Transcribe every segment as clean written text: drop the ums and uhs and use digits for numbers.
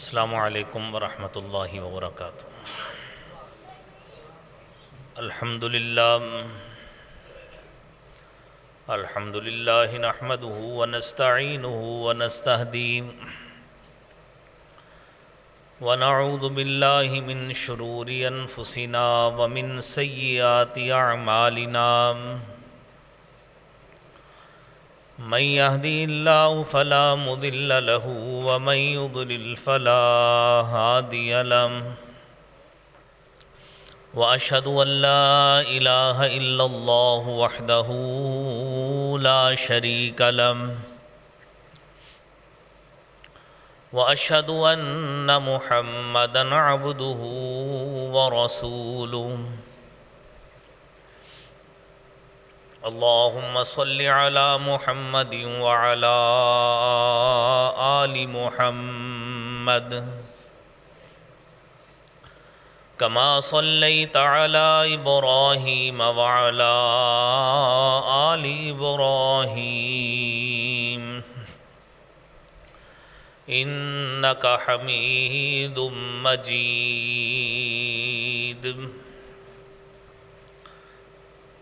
السلام علیکم ورحمۃ اللہ وبرکاتہ۔ الحمد للہ نحمده ونستعینه ونستهدیه ونعوذ باللہ من شرور انفسنا ومن سیئات اعمالنا، من يهدي الله فلا مضل له ومن يضلل فلا هادي له، وأشهد أن لا إله إلا الله وحده لا شريك له، وأشهد أن محمدًا عبده ورسوله۔ اللهم صل على محمد وعلى آل محمد كما صليت على إبراهيم وعلى آل إبراهيم إنك حميد مجيد۔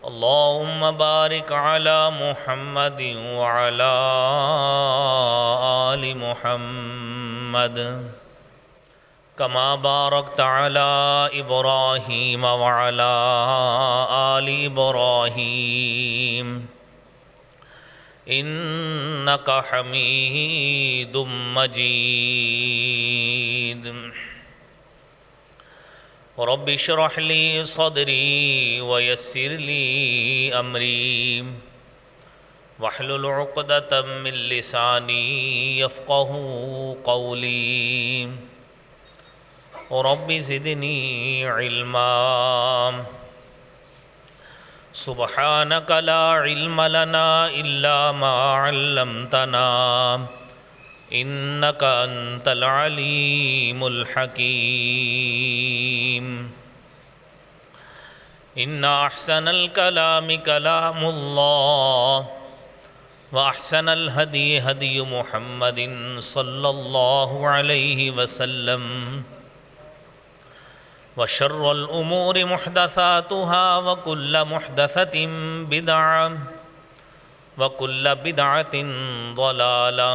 اللهم بارك على محمد وعلى آل محمد كما باركت على إبراهيم وعلى آل إبراهيم إنك حميد مجيد۔ رب اشرح لي صدري ويسر لي أمري واحلل عقدة من لساني يفقهوا قولي، رب زدني علما، سبحانك لا علم لنا إلا ما علمتنا إنك أنت العليم الحكيم۔ إن أحسن الكلام كلام الله، وأحسن الهدي هدي محمد صلى الله عليه وسلم، وشر الأمور محدثاتها وكل محدثة بدعة وكل بدعة ضلالة،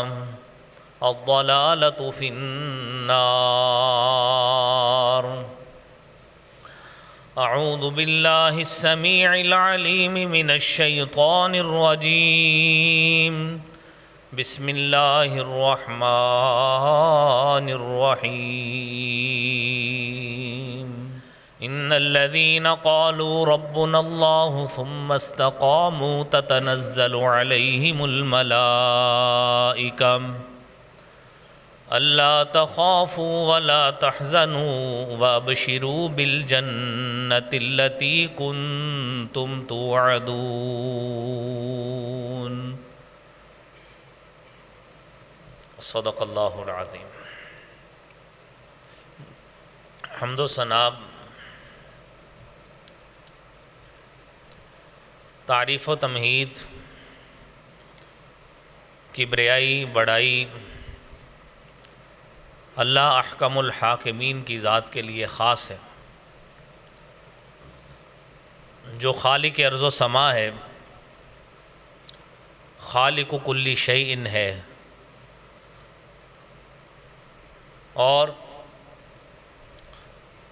الضلالة في النار۔ أعوذ بالله السميع العليم من الشيطان الرجيم، بسم الله الرحمن الرحيم۔ إن الذين قالوا ربنا الله ثم استقاموا تتنزل عليهم الملائكة ألا تخافوا ولا تحزنوا وابشروا بالجنة التي كنتم توعدون۔ صدق اللہ العظیم۔ حمد و ثنا، تعریف و تمہید، کبریائی، بڑائی اللہ احکم الحاکمین کی ذات کے لیے خاص ہے، جو خالق ارض و سما ہے، خالق کل شیء ہے، اور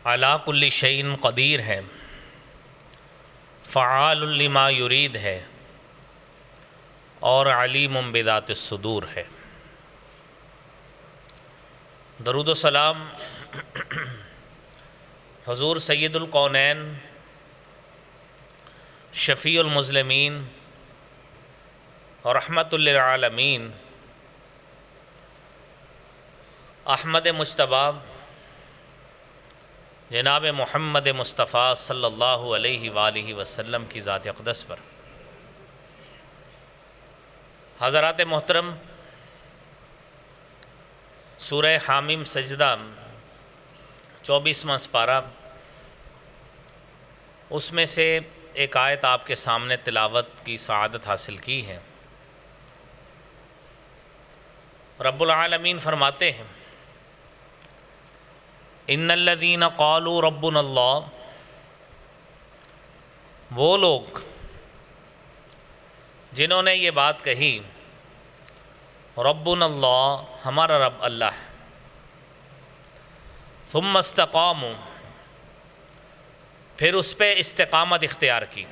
علی کل شیء قدیر ہے، فعال لما یرید ہے، اور علیم بذات الصدور ہے۔ درود و سلام حضور سید الکونین، شفیع المذنبین اور رحمت للعالمین، احمد مجتبی جناب محمد مصطفیٰ صلی اللہ علیہ وآلہ وسلم کی ذات اقدس پر۔ حضرات محترم، سورہ حامیم سجدہ 24واں سپارہ، اس میں سے ایک آیت آپ کے سامنے تلاوت کی سعادت حاصل کی ہے۔ رب العالمین فرماتے ہیں ان الذین قالوا ربنا اللہ، وہ لوگ جنہوں نے یہ بات کہی ربنا اللہ، ہمارا رب اللہ ہے، ثم استقاموا، پھر اس پہ استقامت اختیار کی،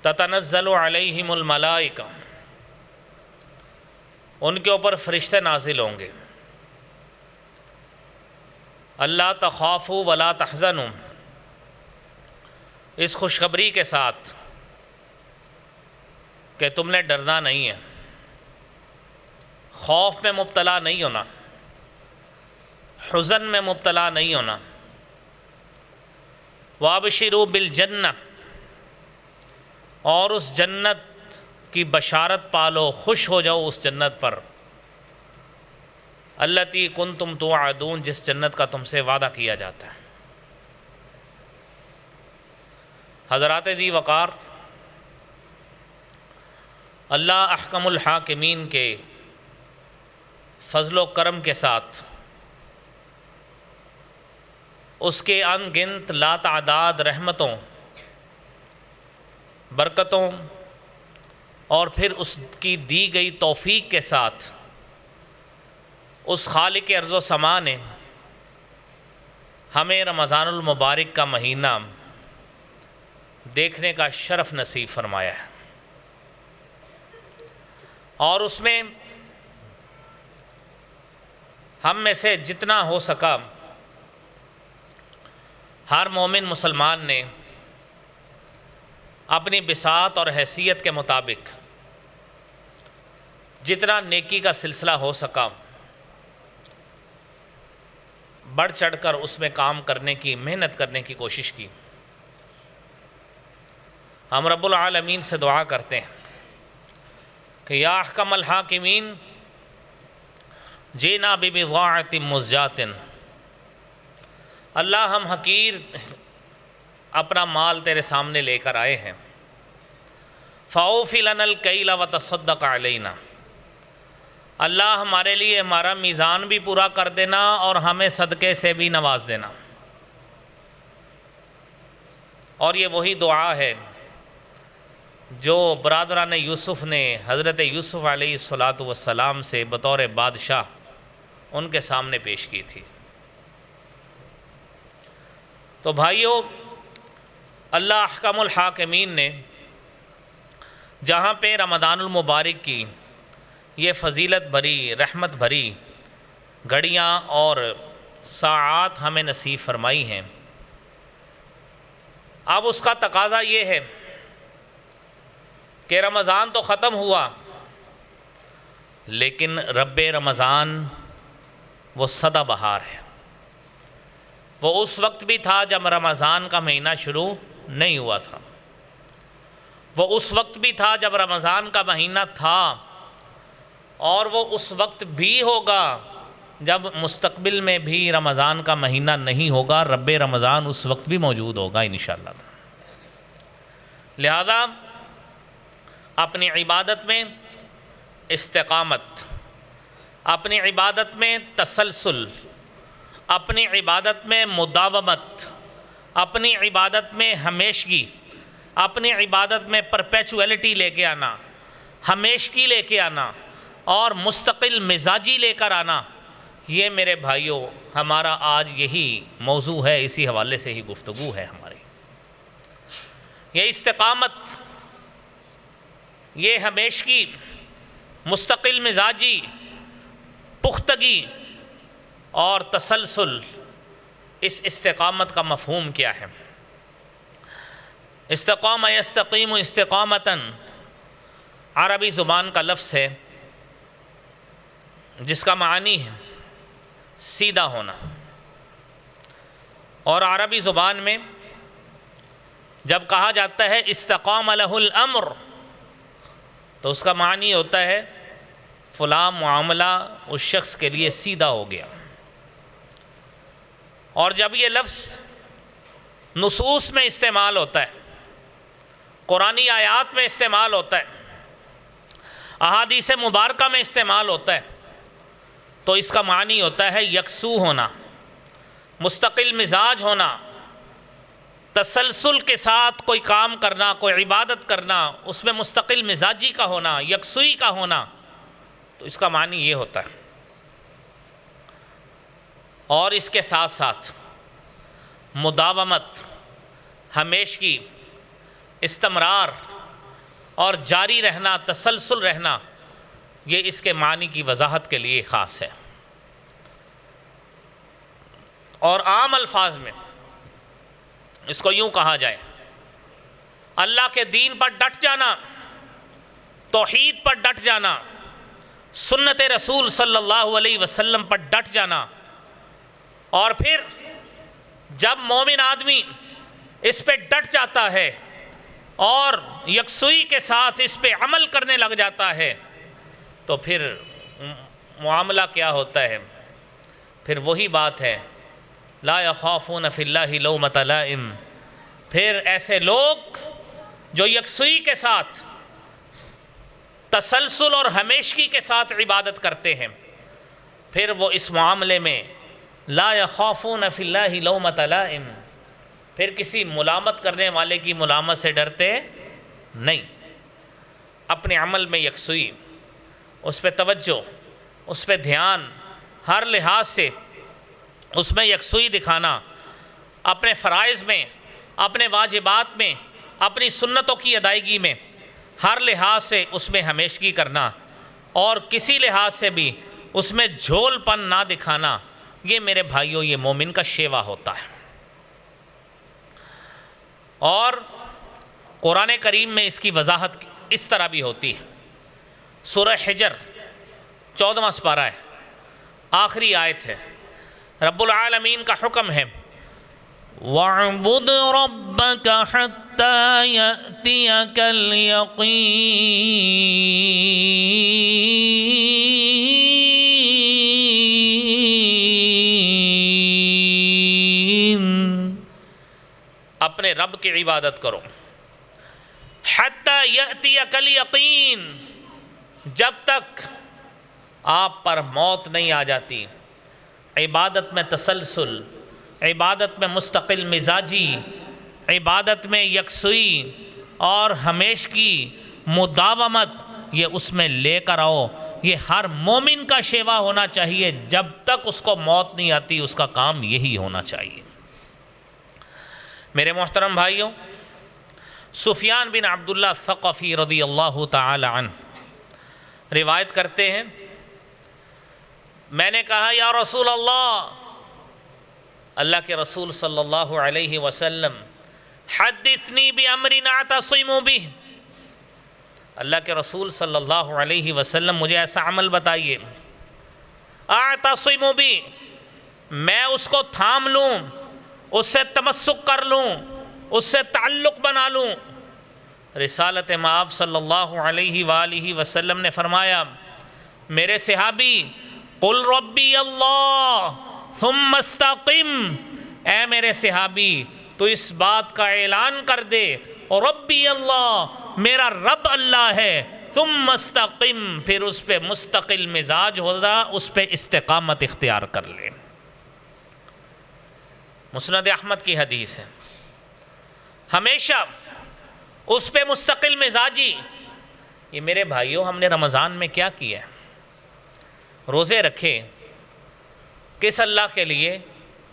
تتنزل علیہم الملائکہ، ان کے اوپر فرشتے نازل ہوں گے، اللہ تخافوا ولا تحزنوا، اس خوشخبری کے ساتھ کہ تم نے ڈرنا نہیں ہے، خوف میں مبتلا نہیں ہونا، حزن میں مبتلا نہیں ہونا، وابشروا بالجنہ، اور اس جنت کی بشارت پالو، خوش ہو جاؤ اس جنت پر، التی کنتم توعدون، جس جنت کا تم سے وعدہ کیا جاتا ہے۔ حضرات دی وقار، اللہ احکم الحاکمین کے فضل و کرم کے ساتھ اس کے ان گنت لا تعداد رحمتوں، برکتوں اور پھر اس کی دی گئی توفیق کے ساتھ اس خالق ارض و سما نے ہمیں رمضان المبارک کا مہینہ دیکھنے کا شرف نصیب فرمایا ہے، اور اس میں ہم میں سے جتنا ہو سکا ہر مومن مسلمان نے اپنی بساط اور حیثیت کے مطابق جتنا نیکی کا سلسلہ ہو سکا بڑھ چڑھ کر اس میں کام کرنے کی، محنت کرنے کی کوشش کی۔ ہم رب العالمین سے دعا کرتے ہیں کہ یا احکم الحاکمین جینا ببضاعۃ مزجاۃ، اللہ ہم حقیر اپنا مال تیرے سامنے لے کر آئے ہیں، فاوفی لنا الکیل وتصدق علینا، اللہ ہمارے لیے ہمارا میزان بھی پورا کر دینا اور ہمیں صدقے سے بھی نواز دینا۔ اور یہ وہی دعا ہے جو برادران یوسف نے حضرت یوسف علیہ السلام سے بطور بادشاہ ان کے سامنے پیش کی تھی۔ تو بھائیو، اللہ احکم الحاکمین نے جہاں پہ رمضان المبارک کی یہ فضیلت بھری، رحمت بھری گھڑیاں اور ساعات ہمیں نصیب فرمائی ہیں، اب اس کا تقاضا یہ ہے کہ رمضان تو ختم ہوا، لیکن رب رمضان وہ سدا بہار ہے، وہ اس وقت بھی تھا جب رمضان کا مہینہ شروع نہیں ہوا تھا، وہ اس وقت بھی تھا جب رمضان کا مہینہ تھا، اور وہ اس وقت بھی ہوگا جب مستقبل میں بھی رمضان کا مہینہ نہیں ہوگا، رب رمضان اس وقت بھی موجود ہوگا انشاءاللہ۔ لہذا اپنی عبادت میں استقامت، اپنی عبادت میں تسلسل، اپنی عبادت میں مداومت، اپنی عبادت میں ہمیشگی، اپنی عبادت میں پرپیچویلٹی لے کے آنا، ہمیشگی لے کے آنا اور مستقل مزاجی لے کر آنا، یہ میرے بھائیوں ہمارا آج یہی موضوع ہے، اسی حوالے سے ہی گفتگو ہے ہماری۔ یہ استقامت، یہ ہمیشگی، مستقل مزاجی، پختگی اور تسلسل، اس استقامت کا مفہوم کیا ہے؟ استقام یستقیم استقامتاً عربی زبان کا لفظ ہے جس کا معنی ہے سیدھا ہونا، اور عربی زبان میں جب کہا جاتا ہے استقام لہ الامر تو اس کا معنی ہوتا ہے فلاں معاملہ اس شخص کے لیے سیدھا ہو گیا۔ اور جب یہ لفظ نصوص میں استعمال ہوتا ہے، قرآنی آیات میں استعمال ہوتا ہے، احادیث مبارکہ میں استعمال ہوتا ہے، تو اس کا معنی ہوتا ہے یکسو ہونا، مستقل مزاج ہونا، تسلسل کے ساتھ کوئی کام کرنا، کوئی عبادت کرنا، اس میں مستقل مزاجی کا ہونا، یکسوئی کا ہونا، تو اس کا معنی یہ ہوتا ہے۔ اور اس کے ساتھ ساتھ مداومت، ہمیشگی، استمرار اور جاری رہنا، تسلسل رہنا، یہ اس کے معنی کی وضاحت کے لیے خاص ہے۔ اور عام الفاظ میں اس کو یوں کہا جائے، اللہ کے دین پر ڈٹ جانا، توحید پر ڈٹ جانا، سنت رسول صلی اللہ علیہ وسلم پر ڈٹ جانا، اور پھر جب مومن آدمی اس پہ ڈٹ جاتا ہے اور یکسوئی کے ساتھ اس پہ عمل کرنے لگ جاتا ہے تو پھر معاملہ کیا ہوتا ہے؟ پھر وہی بات ہے، لا یخافون فی اللہ لومۃ لائم۔ پھر ایسے لوگ جو یکسوئی کے ساتھ، تسلسل اور ہمیشگی کے ساتھ عبادت کرتے ہیں، پھر وہ اس معاملے میں لا یخافون فی اللہ لومۃ لائم، پھر کسی ملامت کرنے والے کی ملامت سے ڈرتے نہیں۔ اپنے عمل میں یکسوئی، اس پہ توجہ، اس پہ دھیان، ہر لحاظ سے اس میں یکسوئی دکھانا، اپنے فرائض میں، اپنے واجبات میں، اپنی سنتوں کی ادائیگی میں، ہر لحاظ سے اس میں ہمیشگی کرنا، اور کسی لحاظ سے بھی اس میں جھول پن نہ دکھانا، یہ میرے بھائیوں یہ مومن کا شیوا ہوتا ہے۔ اور قرآن کریم میں اس کی وضاحت اس طرح بھی ہوتی ہے۔ سورہ حجر 14واں سپارہ ہے، آخری آیت ہے، رب العالمین کا حکم ہے وَاعْبُدْ رَبَّكَ حَتَّى يَأْتِيَكَ الْيَقِينُ۔ اپنے رب کی عبادت کرو، حَتَّى يَأْتِيَكَ الْيَقِينُ، جب تک آپ پر موت نہیں آ جاتی۔ عبادت میں تسلسل، عبادت میں مستقل مزاجی، عبادت میں یکسوئی اور ہمیشگی، مداومت، یہ اس میں لے کر آؤ۔ یہ ہر مومن کا شیوا ہونا چاہیے، جب تک اس کو موت نہیں آتی اس کا کام یہی ہونا چاہیے۔ میرے محترم بھائیوں، سفیان بن عبداللہ ثقفی رضی اللہ تعالی عنہ روایت کرتے ہیں، میں نے کہا یا رسول اللہ، اللہ کے رسول صلی اللہ علیہ وسلم، حدثنی بامر اعتصم بہ، اللہ کے رسول صلی اللہ علیہ وسلم مجھے ایسا عمل بتائیے، اعتصم بہ، میں اس کو تھام لوں، اس سے تمسک کر لوں، اس سے تعلق بنا لوں۔ رسالت مآب صلی اللہ علیہ وآلہ وسلم نے فرمایا، میرے صحابی، قل ربی اللہ ثم استقم، اے میرے صحابی تو اس بات کا اعلان کر دے، ربی اللہ، میرا رب اللہ ہے، ثم استقم، پھر اس پہ مستقل مزاج ہو جا، اس پہ استقامت اختیار کر لے۔ مسند احمد کی حدیث ہے، ہمیشہ اس پہ مستقل مزاجی۔ یہ میرے بھائیوں ہم نے رمضان میں کیا کیا ہے؟ روزے رکھے کس اللہ کے لیے؟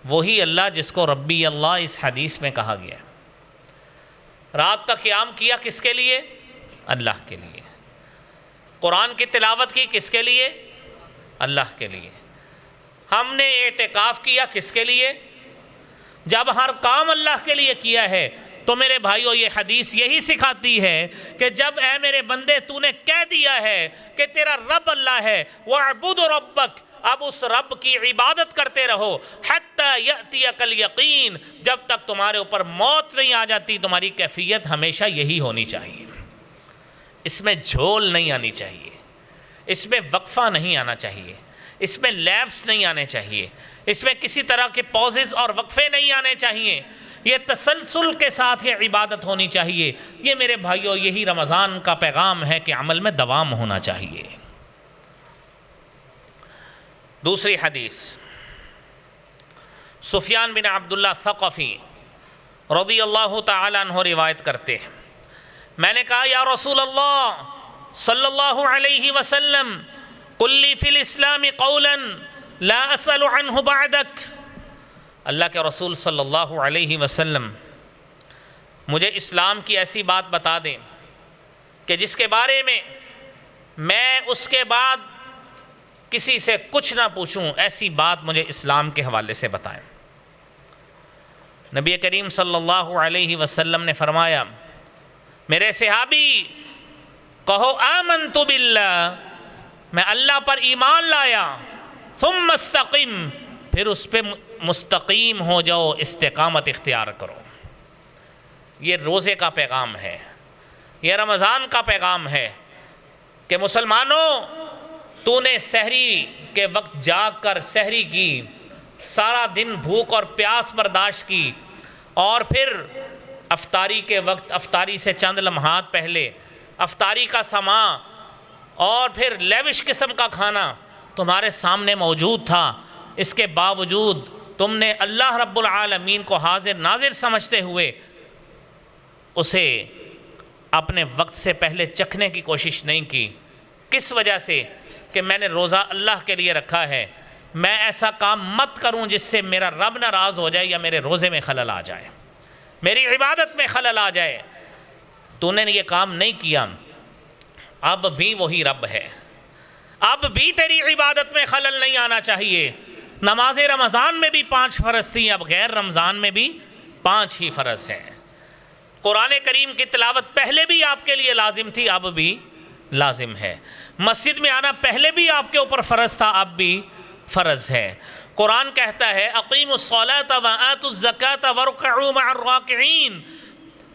وہی اللہ جس کو ربی اللہ اس حدیث میں کہا گیا ہے۔ رات کا قیام کیا کس کے لیے؟ اللہ کے لیے۔ قرآن کی تلاوت کی کس کے لیے؟ اللہ کے لیے۔ ہم نے اعتکاف کیا کس کے لیے؟ جب ہر کام اللہ کے لیے کیا ہے تو میرے بھائیوں یہ حدیث یہی سکھاتی ہے کہ جب اے میرے بندے تو نے کہہ دیا ہے کہ تیرا رب اللہ ہے، وَاعْبُدْ رَبَّكَ، اب اس رب کی عبادت کرتے رہو، حَتَّى يَأْتِيَكَ الْيَقِينُ، جب تک تمہارے اوپر موت نہیں آ جاتی۔ تمہاری کیفیت ہمیشہ یہی ہونی چاہیے، اس میں جھول نہیں آنی چاہیے، اس میں وقفہ نہیں آنا چاہیے، اس میں لیپس نہیں آنے چاہیے، اس میں کسی طرح کے پوزز اور وقفے نہیں آنے چاہیے، یہ تسلسل کے ساتھ یہ عبادت ہونی چاہیے۔ یہ میرے بھائیوں یہی رمضان کا پیغام ہے کہ عمل میں دوام ہونا چاہیے۔ دوسری حدیث سفیان بن عبداللہ ثقفی رضی اللہ تعالیٰ عنہ روایت کرتے ہیں، میں نے کہا یا رسول اللہ صلی اللہ علیہ وسلم قل لی فی الاسلام قولا لا اسأل عنہ بعدک، اللہ کے رسول صلی اللہ علیہ وسلم مجھے اسلام کی ایسی بات بتا دیں کہ جس کے بارے میں اس کے بعد کسی سے کچھ نہ پوچھوں، ایسی بات مجھے اسلام کے حوالے سے بتائیں۔ نبی کریم صلی اللہ علیہ وسلم نے فرمایا میرے صحابی کہو آمنت باللہ، میں اللہ پر ایمان لایا، ثم استقم، پھر اس پہ مستقیم ہو جاؤ، استقامت اختیار کرو۔ یہ روزے کا پیغام ہے، یہ رمضان کا پیغام ہے کہ مسلمانوں تو نے سحری کے وقت جاگ کر سحری کی، سارا دن بھوک اور پیاس برداشت کی، اور پھر افطاری کے وقت افطاری سے چند لمحات پہلے افطاری کا سماں اور پھر لیوش قسم کا کھانا تمہارے سامنے موجود تھا، اس کے باوجود تم نے اللہ رب العالمین کو حاضر ناظر سمجھتے ہوئے اسے اپنے وقت سے پہلے چکھنے کی کوشش نہیں کی۔ کس وجہ سے؟ کہ میں نے روزہ اللہ کے لیے رکھا ہے، میں ایسا کام مت کروں جس سے میرا رب ناراض ہو جائے یا میرے روزے میں خلل آ جائے، میری عبادت میں خلل آ جائے۔ تو نے یہ کام نہیں کیا، اب بھی وہی رب ہے، اب بھی تیری عبادت میں خلل نہیں آنا چاہیے۔ نماز رمضان میں بھی 5 فرض تھیں، اب غیر رمضان میں بھی 5 ہی فرض ہیں۔ قرآن کریم کی تلاوت پہلے بھی آپ کے لیے لازم تھی، اب بھی لازم ہے۔ مسجد میں آنا پہلے بھی آپ کے اوپر فرض تھا، اب بھی فرض ہے۔ قرآن کہتا ہے اقیموا الصلاۃ وآتوا الزکاۃ وارکعوا مع الراکعین،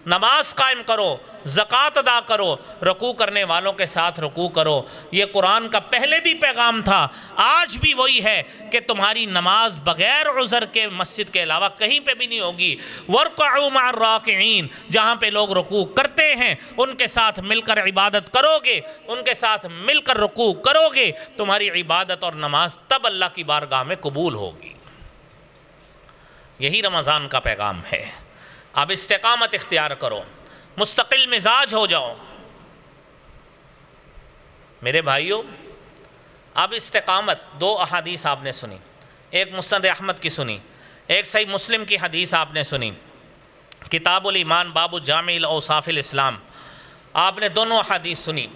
نماز قائم کرو، زکوٰۃ ادا کرو، رکوع کرنے والوں کے ساتھ رکوع کرو۔ یہ قرآن کا پہلے بھی پیغام تھا، آج بھی وہی ہے کہ تمہاری نماز بغیر عذر کے مسجد کے علاوہ کہیں پہ بھی نہیں ہوگی۔ وارکعوا مع الراکعین، جہاں پہ لوگ رکوع کرتے ہیں ان کے ساتھ مل کر عبادت کرو گے، ان کے ساتھ مل کر رکوع کرو گے، تمہاری عبادت اور نماز تب اللہ کی بارگاہ میں قبول ہوگی۔ یہی رمضان کا پیغام ہے۔ اب استقامت اختیار کرو، مستقل مزاج ہو جاؤ۔ میرے بھائیوں، اب استقامت، 2 احادیث آپ نے سنی، ایک مسند احمد کی سنی، ایک صحیح مسلم کی حدیث آپ نے سنی، کتاب الایمان باب جامع الاوصاف الاسلام، آپ نے دونوں احادیث سنی۔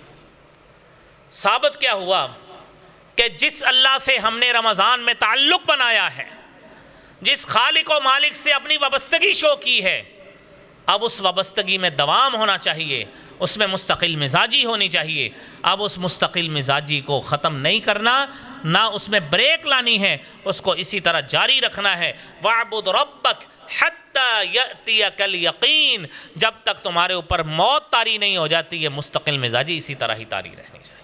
ثابت کیا ہوا کہ جس اللہ سے ہم نے رمضان میں تعلق بنایا ہے، جس خالق و مالک سے اپنی وابستگی شو کی ہے، اب اس وابستگی میں دوام ہونا چاہیے، اس میں مستقل مزاجی ہونی چاہیے۔ اب اس مستقل مزاجی کو ختم نہیں کرنا، نہ اس میں بریک لانی ہے، اس کو اسی طرح جاری رکھنا ہے۔ وَاعْبُدْ رَبَّكَ حَتَّى يَأْتِيَكَ الْيَقِينُ، جب تک تمہارے اوپر موت طاری نہیں ہو جاتی، یہ مستقل مزاجی اسی طرح ہی طاری رہنی چاہیے،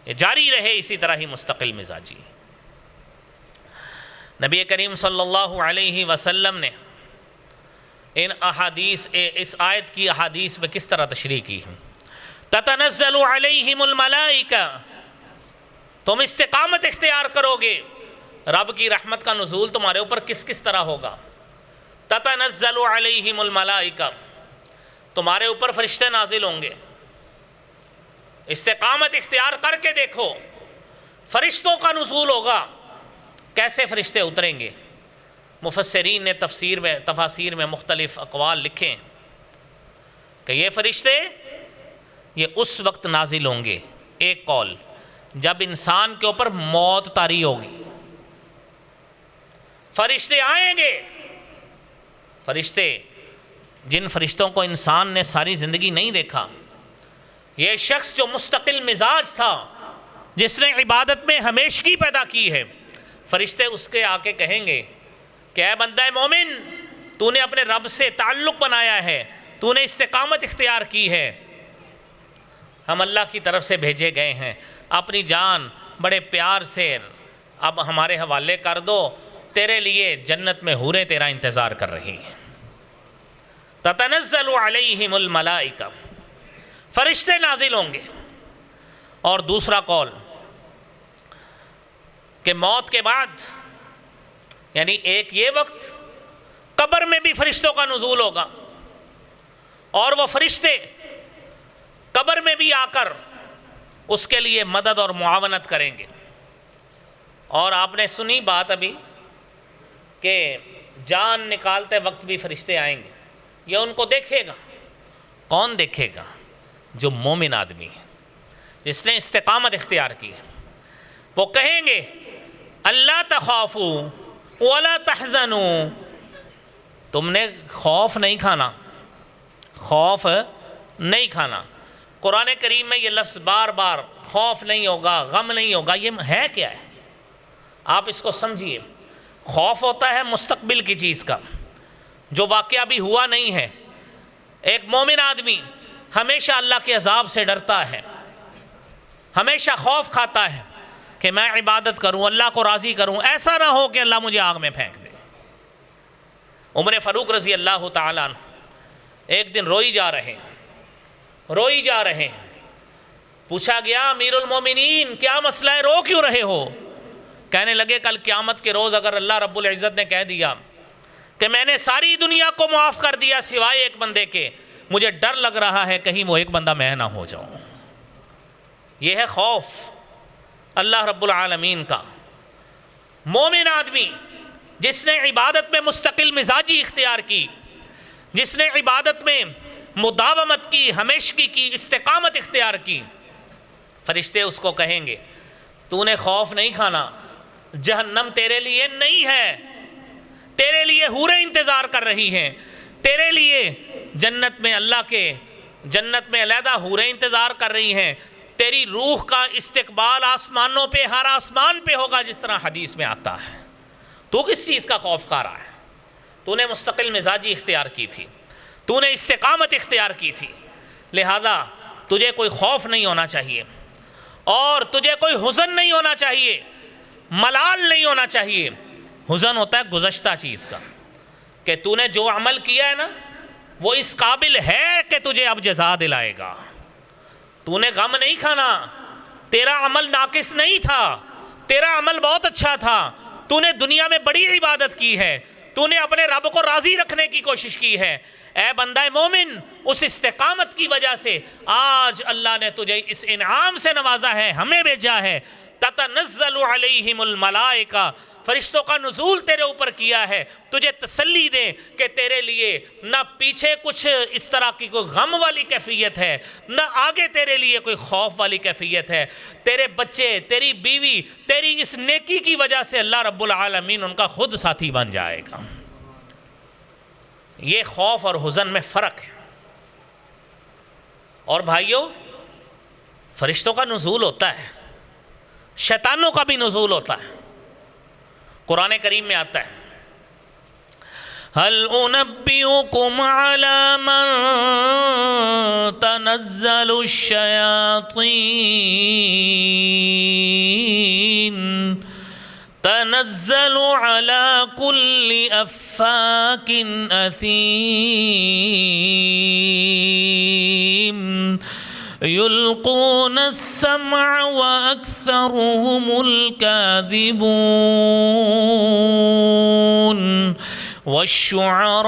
یہ جاری رہے اسی طرح ہی مستقل مزاجی۔ نبی کریم صلی اللہ علیہ وسلم نے اس آیت کی احادیث میں کس طرح تشریح کی ہے؟ تتنزل علیہم الملائکہ، تم استقامت اختیار کرو گے، رب کی رحمت کا نزول تمہارے اوپر کس کس طرح ہوگا؟ تتنزل علیہم الملائکہ، تمہارے اوپر فرشتے نازل ہوں گے۔ استقامت اختیار کر کے دیکھو، فرشتوں کا نزول ہوگا۔ کیسے فرشتے اتریں گے؟ مفسرین نے تفاسیر میں مختلف اقوال لکھے کہ یہ فرشتے یہ اس وقت نازل ہوں گے، ایک قول جب انسان کے اوپر موت طاری ہوگی، فرشتے آئیں گے۔ فرشتے، جن فرشتوں کو انسان نے ساری زندگی نہیں دیکھا، یہ شخص جو مستقل مزاج تھا، جس نے عبادت میں ہمیشگی پیدا کی ہے، فرشتے اس کے آ کے کہیں گے کہ اے بندہ مومن، تو نے اپنے رب سے تعلق بنایا ہے، تو نے استقامت اختیار کی ہے، ہم اللہ کی طرف سے بھیجے گئے ہیں، اپنی جان بڑے پیار سے اب ہمارے حوالے کر دو، تیرے لیے جنت میں حوریں تیرا انتظار کر رہی ہیں۔ تتنزل علیہم الملائکہ، فرشتے نازل ہوں گے۔ اور دوسرا قول کہ موت کے بعد یعنی ایک یہ وقت قبر میں بھی فرشتوں کا نزول ہوگا، اور وہ فرشتے قبر میں بھی آ کر اس کے لیے مدد اور معاونت کریں گے۔ اور آپ نے سنی بات ابھی کہ جان نکالتے وقت بھی فرشتے آئیں گے، یہ ان کو دیکھے گا۔ کون دیکھے گا؟ جو مومن آدمی ہے، جس نے استقامت اختیار کی ہے۔ وہ کہیں گے اللہ تخافوا ولا تحزنوا، تم نے خوف نہیں کھانا، خوف نہیں کھانا۔ قرآن کریم میں یہ لفظ بار بار خوف نہیں ہوگا، غم نہیں ہوگا، یہ ہے کیا ہے؟ آپ اس کو سمجھیے۔ خوف ہوتا ہے مستقبل کی چیز کا، جو واقعہ ابھی ہوا نہیں ہے۔ ایک مومن آدمی ہمیشہ اللہ کے عذاب سے ڈرتا ہے، ہمیشہ خوف کھاتا ہے کہ میں عبادت کروں، اللہ کو راضی کروں، ایسا نہ ہو کہ اللہ مجھے آگ میں پھینک دے۔ عمر فاروق رضی اللہ تعالیٰ عنہ ایک دن روئی جا رہے ہیں۔ پوچھا گیا امیر المومنین کیا مسئلہ ہے، رو کیوں رہے ہو؟ کہنے لگے کل قیامت کے روز اگر اللہ رب العزت نے کہہ دیا کہ میں نے ساری دنیا کو معاف کر دیا سوائے ایک بندے کے، مجھے ڈر لگ رہا ہے کہیں وہ ایک بندہ میں نہ ہو جاؤں۔ یہ ہے خوف اللہ رب العالمین کا۔ مومن آدمی جس نے عبادت میں مستقل مزاجی اختیار کی، جس نے عبادت میں مداومت کی، ہمیشگی کی، استقامت اختیار کی، فرشتے اس کو کہیں گے تو نے خوف نہیں کھانا، جہنم تیرے لیے نہیں ہے، تیرے لیے حوریں انتظار کر رہی ہیں، تیرے لیے جنت میں اللہ کے جنت میں علیحدہ حوریں انتظار کر رہی ہیں، تیری روح کا استقبال آسمانوں پہ، ہر آسمان پہ ہوگا، جس طرح حدیث میں آتا ہے۔ تو کس چیز کا خوف کھا رہا ہے؟ تو نے مستقل مزاجی اختیار کی تھی، تو نے استقامت اختیار کی تھی، لہذا تجھے کوئی خوف نہیں ہونا چاہیے، اور تجھے کوئی حزن نہیں ہونا چاہیے، ملال نہیں ہونا چاہیے۔ حزن ہوتا ہے گزشتہ چیز کا، کہ تو نے جو عمل کیا ہے نا وہ اس قابل ہے کہ تجھے اب جزا دلائے گا۔ تو نے غم نہیں کھانا، تیرا عمل ناقص نہیں تھا، تیرا عمل بہت اچھا تھا، تو نے دنیا میں بڑی عبادت کی ہے، تو نے اپنے رب کو راضی رکھنے کی کوشش کی ہے۔ اے بندہ مومن، اس استقامت کی وجہ سے آج اللہ نے تجھے اس انعام سے نوازا ہے، ہمیں بھیجا ہے۔ تتنزل علیہم الملائکہ، فرشتوں کا نزول تیرے اوپر کیا ہے، تجھے تسلی دے کہ تیرے لیے نہ پیچھے کچھ اس طرح کی کوئی غم والی کیفیت ہے، نہ آگے تیرے لیے کوئی خوف والی کیفیت ہے۔ تیرے بچے، تیری بیوی، تیری اس نیکی کی وجہ سے اللہ رب العالمین ان کا خود ساتھی بن جائے گا۔ یہ خوف اور حزن میں فرق ہے۔ اور بھائیوں، فرشتوں کا نزول ہوتا ہے، شیطانوں کا بھی نزول ہوتا ہے۔ قرآن کریم میں آتا ہے هل انبئكم على من تنزل الشياطين تنزل على كل أفاك أثيم يلقون السمع وأكثرهم الكاذبون والشعراء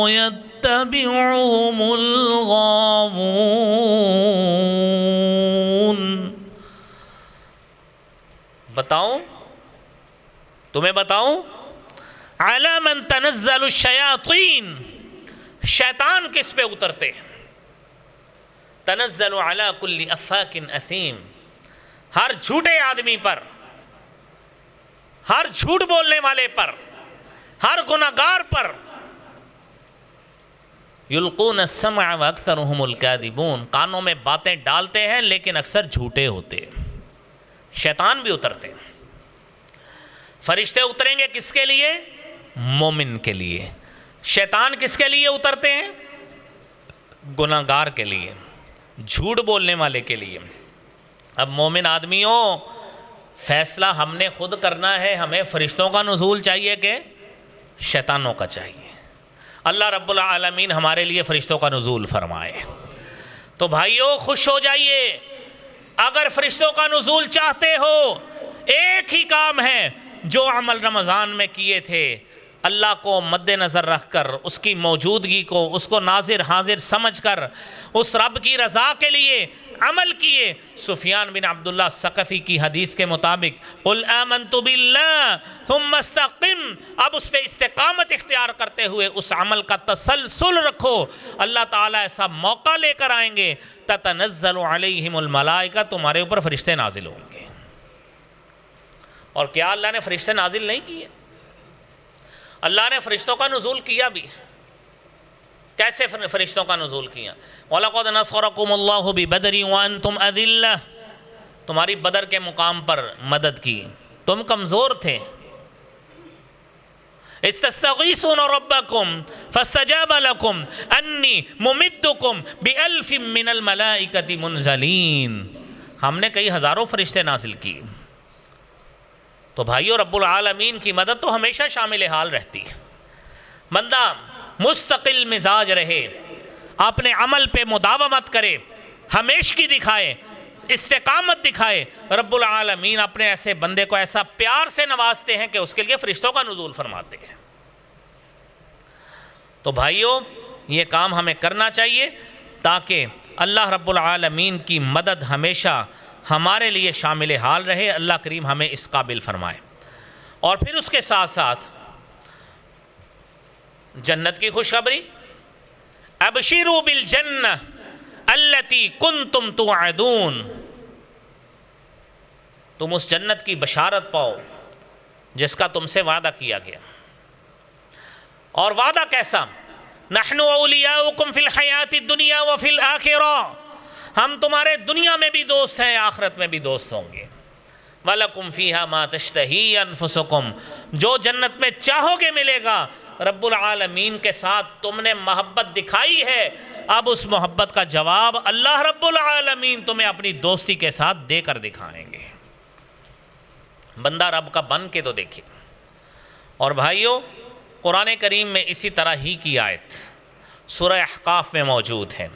يتبعهم الغاوون۔ بتاؤں، تمہیں بتاؤں، علی من تنزل الشیاطین، شیطان کس پہ اترتے ہیں؟ تنزل علی کل افاک اثیم، ہر جھوٹے آدمی پر، ہر جھوٹ بولنے والے پر، ہر گناہگار پر۔ یلقون السمع واکثرهم الکاذبون، کانوں میں باتیں ڈالتے ہیں لیکن اکثر جھوٹے ہوتے ہیں۔ شیطان بھی اترتے ہیں۔ فرشتے اتریں گے کس کے لیے؟ مومن کے لیے۔ شیطان کس کے لیے اترتے ہیں؟ گناہگار کے لیے، جھوٹ بولنے والے کے لیے۔ اب مومن آدمیوں، فیصلہ ہم نے خود کرنا ہے، ہمیں فرشتوں کا نزول چاہیے کہ شیطانوں کا چاہیے؟ اللہ رب العالمین ہمارے لیے فرشتوں کا نزول فرمائے۔ تو بھائیوں خوش ہو جائیے، اگر فرشتوں کا نزول چاہتے ہو ایک ہی کام ہے، جو عمل رمضان میں کیے تھے اللہ کو مد نظر رکھ کر، اس کی موجودگی کو، اس کو ناظر حاضر سمجھ کر، اس رب کی رضا کے لیے عمل کیے۔ سفیان بن عبداللہ ثقفی کی حدیث کے مطابق قُلْ آمَنْتُ بِاللَّهِ ثُمَّ اسْتَقِمْ، اب اس پہ استقامت اختیار کرتے ہوئے اس عمل کا تسلسل رکھو، اللہ تعالیٰ ایسا موقع لے کر آئیں گے تَتَنَزَّلُ عَلَيْهِمُ الْمَلَائِكَةُ، تمہارے اوپر فرشتے نازل ہوں گے۔ اور کیا اللہ نے فرشتے نازل نہیں کیے؟ اللہ نے فرشتوں کا نزول کیا بھی۔ کیسے فرشتوں کا نزول کیا؟ وَلَقَدْ نَصَرَكُمُ اللَّهُ بِبَدْرٍ وَأَنْتُمْ أَذِلَّةٌ، تمہاری بدر کے مقام پر مدد کی، تم کمزور تھے۔ اِسْتَسْتَغِيثُونَ رَبَّكُمْ فَاسْتَجَابَ لَكُمْ أَنِّي مُمِدُّكُمْ بِأَلْفٍ مِّنَ الْمَلَائِكَةِ مُنْزَلِينَ، ہم نے کئی ہزاروں فرشتے نازل کی۔ تو بھائیو رب العالمین کی مدد تو ہمیشہ شامل حال رہتی ہے۔ بندہ مستقل مزاج رہے، اپنے عمل پہ مداومت کرے، ہمیشگی دکھائے، استقامت دکھائے، رب العالمین اپنے ایسے بندے کو ایسا پیار سے نوازتے ہیں کہ اس کے لیے فرشتوں کا نزول فرماتے ہیں۔ تو بھائیو یہ کام ہمیں کرنا چاہیے تاکہ اللہ رب العالمین کی مدد ہمیشہ ہمارے لیے شامل حال رہے۔ اللہ کریم ہمیں اس قابل فرمائے۔ اور پھر اس کے ساتھ ساتھ جنت کی خوشخبری، ابشروا بالجنہ التی کنتم توعدون، تم اس جنت کی بشارت پاؤ جس کا تم سے وعدہ کیا گیا۔ اور وعدہ کیسا؟ نحن اولیاؤکم فی الحیات الدنیا وفی الآخرہ، ہم تمہارے دنیا میں بھی دوست ہیں، آخرت میں بھی دوست ہوں گے۔ وَلَكُمْ فِيهَا مَا تَشْتَهِي أَنفُسُكُمْ، جو جنت میں چاہو گے ملے گا۔ رب العالمین کے ساتھ تم نے محبت دکھائی ہے، اب اس محبت کا جواب اللہ رب العالمین تمہیں اپنی دوستی کے ساتھ دے کر دکھائیں گے۔ بندہ رب کا بن کے تو دیکھے۔ اور بھائیو قرآن کریم میں اسی طرح ہی کی آیت سورہ احقاف میں موجود ہے۔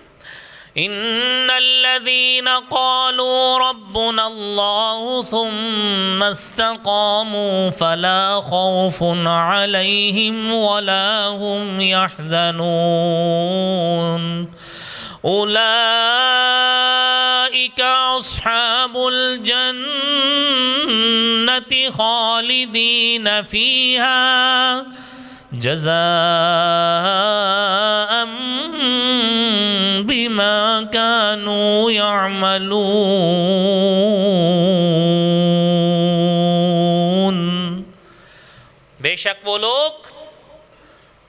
ان الذين قالوا ربنا الله ثم استقاموا فلا خوف عليهم ولا هم يحزنون اولئك اصحاب الجنة خالدين فيها جزاء بما كانوا يعملون، بے شک وہ لوگ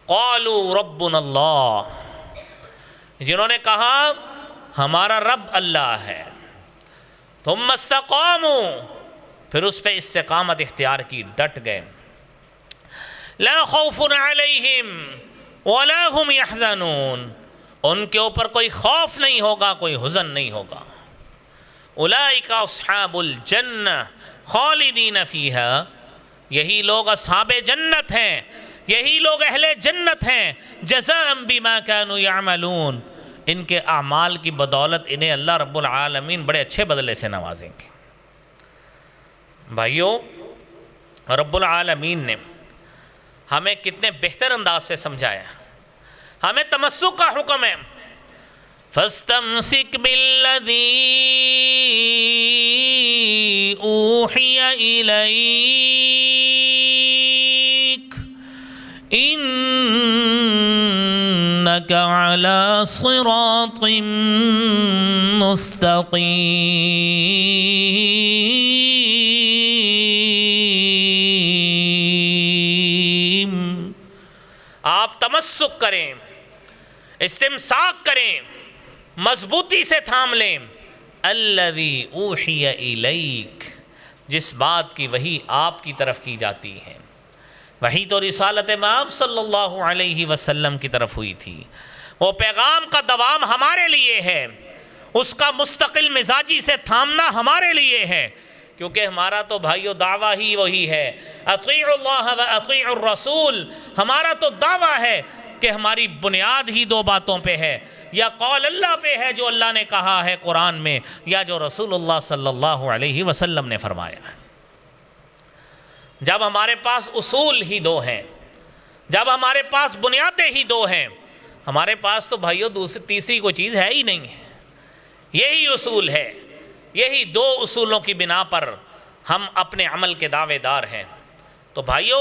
قالوا ربنا اللہ، جنہوں نے کہا ہمارا رب اللہ ہے، ثم استقاموا، پھر اس پہ استقامت اختیار کی، ڈٹ گئے، لا خوف علیہم ولا هم يحزنون، ان کے اوپر کوئی خوف نہیں ہوگا، کوئی حزن نہیں ہوگا۔ اولئک اصحاب الجنہ خالدین فیہا، یہی لوگ اصحاب جنت ہیں، یہی لوگ اہل جنت ہیں، جزاء بما كانوا يعملون، ان کے اعمال کی بدولت انہیں اللہ رب العالمین بڑے اچھے بدلے سے نوازیں گے۔ بھائیو رب العالمین نے ہمیں کتنے بہتر انداز سے سمجھایا، ہمیں تمسک کا حکم ہے۔ فَاسْتَمْسِكْ بِالَّذِي أُوحِيَ إِلَيْكَ إِنَّكَ عَلَى صِرَاطٍ مُسْتَقِيمٍ، آپ تمسک کریں، استمساک کریں، مضبوطی سے تھام لیں، الذی اوحی الیک، جس بات کی وحی آپ کی طرف کی جاتی ہے۔ وحی تو رسالت مآب صلی اللہ علیہ وسلم کی طرف ہوئی تھی، وہ پیغام کا دوام ہمارے لیے ہے، اس کا مستقل مزاجی سے تھامنا ہمارے لیے ہے، کیونکہ ہمارا تو بھائیو دعویٰ ہی وہی ہے، اطیعوا اللہ و اطیعوا الرسول، ہمارا تو دعویٰ ہے کہ ہماری بنیاد ہی دو باتوں پہ ہے، یا قول اللہ پہ ہے جو اللہ نے کہا ہے قرآن میں، یا جو رسول اللہ صلی اللہ علیہ وسلم نے فرمایا ہے۔ جب ہمارے پاس اصول ہی دو ہیں، جب ہمارے پاس بنیادیں ہی دو ہیں، ہمارے پاس تو بھائیو تیسری کوئی چیز ہے ہی نہیں ہے، یہی اصول ہے، یہی دو اصولوں کی بنا پر ہم اپنے عمل کے دعوے دار ہیں۔ تو بھائیو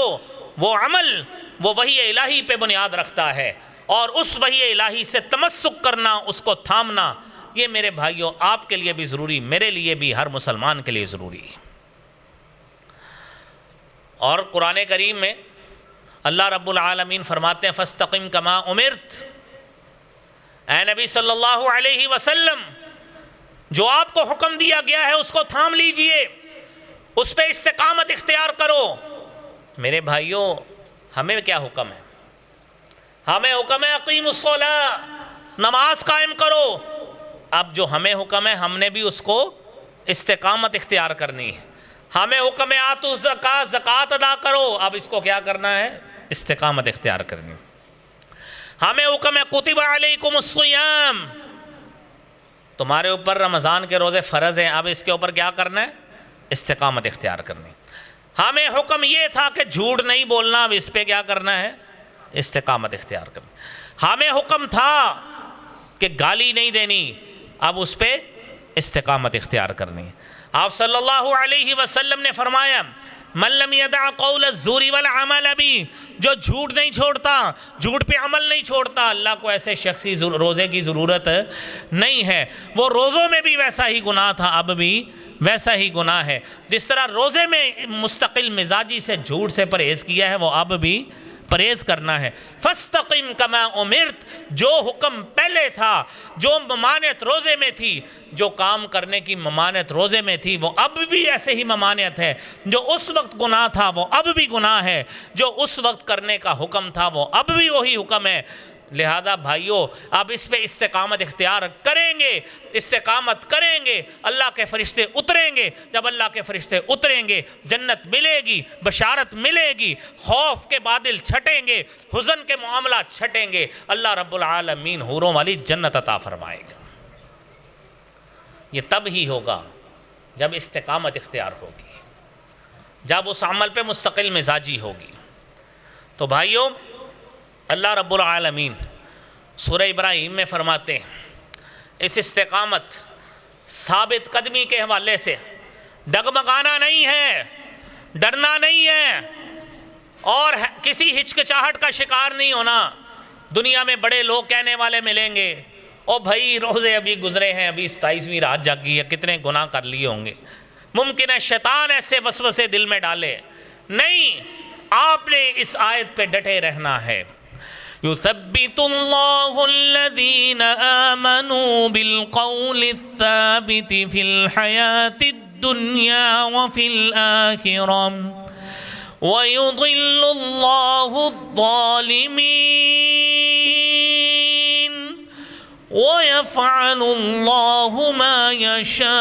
وہ عمل وہ وحی الہی پہ بنیاد رکھتا ہے، اور اس وحی الہی سے تمسک کرنا، اس کو تھامنا، یہ میرے بھائیو آپ کے لیے بھی ضروری، میرے لیے بھی، ہر مسلمان کے لیے ضروری ہے۔ اور قرآن کریم میں اللہ رب العالمین فرماتے ہیں فاستقم کما امرت، اے نبی صلی اللہ علیہ وسلم جو آپ کو حکم دیا گیا ہے اس کو تھام لیجئے، اس پہ استقامت اختیار کرو۔ میرے بھائیوں ہمیں کیا حکم ہے؟ ہمیں حکم ہے اقیم الصلاۃ، نماز قائم کرو۔ اب جو ہمیں حکم ہے ہم نے بھی اس کو استقامت اختیار کرنی ہے۔ ہمیں حکم ہے آتوا الزکاۃ، زکوٰۃ ادا کرو، اب اس کو کیا کرنا ہے؟ استقامت اختیار کرنی۔ ہمیں حکم ہے کتب علیکم الصیام، تمہارے اوپر رمضان کے روزے فرض ہیں، اب اس کے اوپر کیا کرنا ہے؟ استقامت اختیار کرنی۔ ہمیں حکم یہ تھا کہ جھوٹ نہیں بولنا، اب اس پہ کیا کرنا ہے؟ استقامت اختیار کرنی۔ ہمیں حکم تھا کہ گالی نہیں دینی، اب اس پہ استقامت اختیار کرنی۔ آپ صلی اللہ علیہ وسلم نے فرمایا من لم یدع قول الزور والعمل بھی، جو جھوٹ نہیں چھوڑتا، جھوٹ پہ عمل نہیں چھوڑتا، اللہ کو ایسے شخصی روزے کی ضرورت نہیں ہے۔ وہ روزوں میں بھی ویسا ہی گناہ تھا، اب بھی ویسا ہی گناہ ہے۔ جس طرح روزے میں مستقل مزاجی سے جھوٹ سے پرہیز کیا ہے، وہ اب بھی پرہیز کرنا ہے۔ فاستقم کما امرت، جو حکم پہلے تھا، جو ممانعت روزے میں تھی، جو کام کرنے کی ممانعت روزے میں تھی، وہ اب بھی ایسے ہی ممانعت ہے۔ جو اس وقت گناہ تھا وہ اب بھی گناہ ہے، جو اس وقت کرنے کا حکم تھا وہ اب بھی وہی حکم ہے۔ لہذا بھائیو اب اس پہ استقامت اختیار کریں گے، استقامت کریں گے، اللہ کے فرشتے اتریں گے۔ جب اللہ کے فرشتے اتریں گے جنت ملے گی، بشارت ملے گی، خوف کے بادل چھٹیں گے، حزن کے معاملات چھٹیں گے، اللہ رب العالمین حوروں والی جنت عطا فرمائے گا۔ یہ تب ہی ہوگا جب استقامت اختیار ہوگی، جب اس عمل پہ مستقل مزاجی ہوگی۔ تو بھائیو اللہ رب العالمین سورہ ابراہیم میں فرماتے ہیں اس استقامت ثابت قدمی کے حوالے سے ڈگمگانا نہیں ہے، ڈرنا نہیں ہے، اور کسی ہچکچاہٹ کا شکار نہیں ہونا۔ دنیا میں بڑے لوگ کہنے والے ملیں گے، او بھائی روزے ابھی گزرے ہیں، ابھی 27ویں رات جاگی ہے، کتنے گناہ کر لیے ہوں گے۔ ممکن ہے شیطان ایسے وسوسے دل میں ڈالے، نہیں، آپ نے اس آیت پہ ڈٹے رہنا ہے۔ يثبت الله الذين آمنوا بالقول الثابت في الحياة الدنيا وفي الآخرة ويضل الله الظالمين ويفعل الله ما يشاء۔